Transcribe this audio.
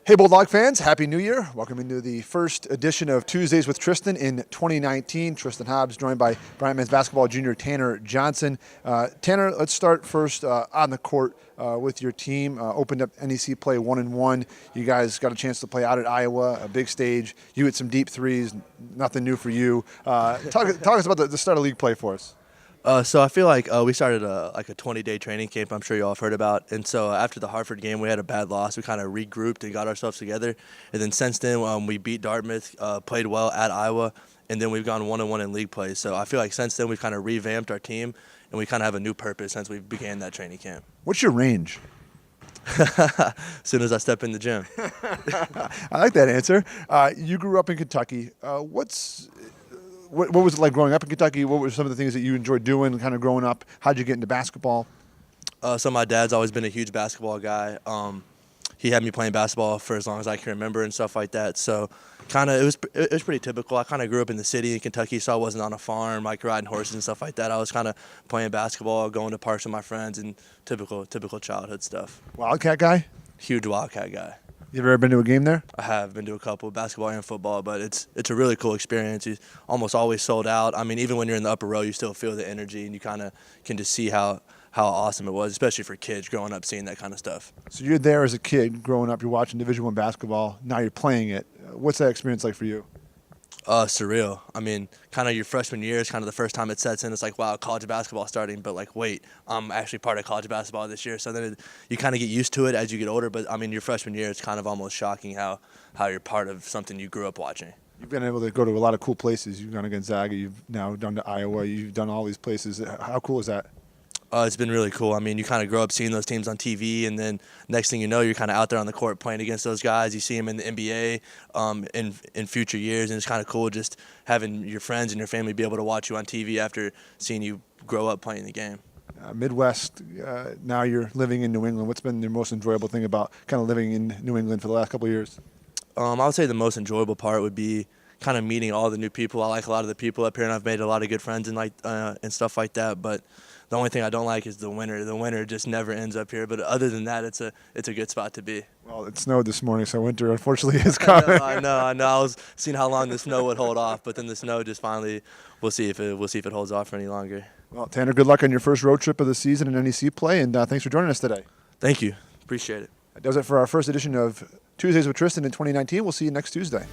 Hey, Bulldog fans, Happy New Year. Welcome into the first edition of Tuesdays with Tristan in 2019. Tristan Hobbs joined by Bryant men's basketball junior Tanner Johnson. Tanner, let's start first on the court with your team. Opened up NEC play 1-1. You guys got a chance to play out at Iowa, a big stage. You hit some deep threes, nothing new for you. Talk us about the start of league play for us. So I feel like we started a 20-day training camp. I'm sure you all have heard about. And so after the Hartford game, we had a bad loss. We kind of regrouped and got ourselves together. And then since then, we beat Dartmouth, played well at Iowa, and then we've gone 1-1 in league play. So I feel like since then we've kind of revamped our team, and we kind of have a new purpose since we began that training camp. What's your range? As soon as I step in the gym. I like that answer. You grew up in Kentucky. What was it like growing up in Kentucky? What were some of the things that you enjoyed doing kind of growing up? How'd you get into basketball? So my dad's always been a huge basketball guy. He had me playing basketball for as long as I can remember and stuff like that. So kind of it was pretty typical. I kind of grew up in the city in Kentucky, so I wasn't on a farm like riding horses and stuff like that. I was kind of playing basketball, going to parks with my friends, and typical childhood stuff. Wildcat guy? Huge Wildcat guy. You ever been to a game there? I have been to a couple, basketball and football, but it's a really cool experience. It's almost always sold out. I mean, even when you're in the upper row, you still feel the energy, and you kind of can just see how awesome it was, especially for kids growing up seeing that kind of stuff. So you're there as a kid growing up. You're watching Division I basketball. Now you're playing it. What's that experience like for you? Surreal. I mean, kind of your freshman year is kind of the first time it sets in. It's like, wow, college basketball starting, but like, wait, I'm actually part of college basketball this year. So then you kind of get used to it as you get older. But I mean, your freshman year, it's kind of almost shocking how you're part of something you grew up watching. You've been able to go to a lot of cool places. You've gone to Gonzaga. You've now done to Iowa. You've done all these places. How cool is that? It's been really cool. I mean, you kind of grow up seeing those teams on TV, and then next thing you know, you're kind of out there on the court playing against those guys. You see them in the NBA in future years, and it's kind of cool just having your friends and your family be able to watch you on TV after seeing you grow up playing the game. Midwest, now you're living in New England. What's been the most enjoyable thing about kind of living in New England for the last couple of years? I would say the most enjoyable part would be kind of meeting all the new people. I like a lot of the people up here, and I've made a lot of good friends and stuff like that, but the only thing I don't like is the winter. The winter just never ends up here. But other than that, it's a good spot to be. Well, it snowed this morning, so winter unfortunately is coming. I know. I was seeing how long the snow would hold off, but then the snow just finally. We'll see if it holds off for any longer. Well, Tanner, good luck on your first road trip of the season in NEC play, and thanks for joining us today. Thank you. Appreciate it. That does it for our first edition of Tuesdays with Tristan in 2019. We'll see you next Tuesday.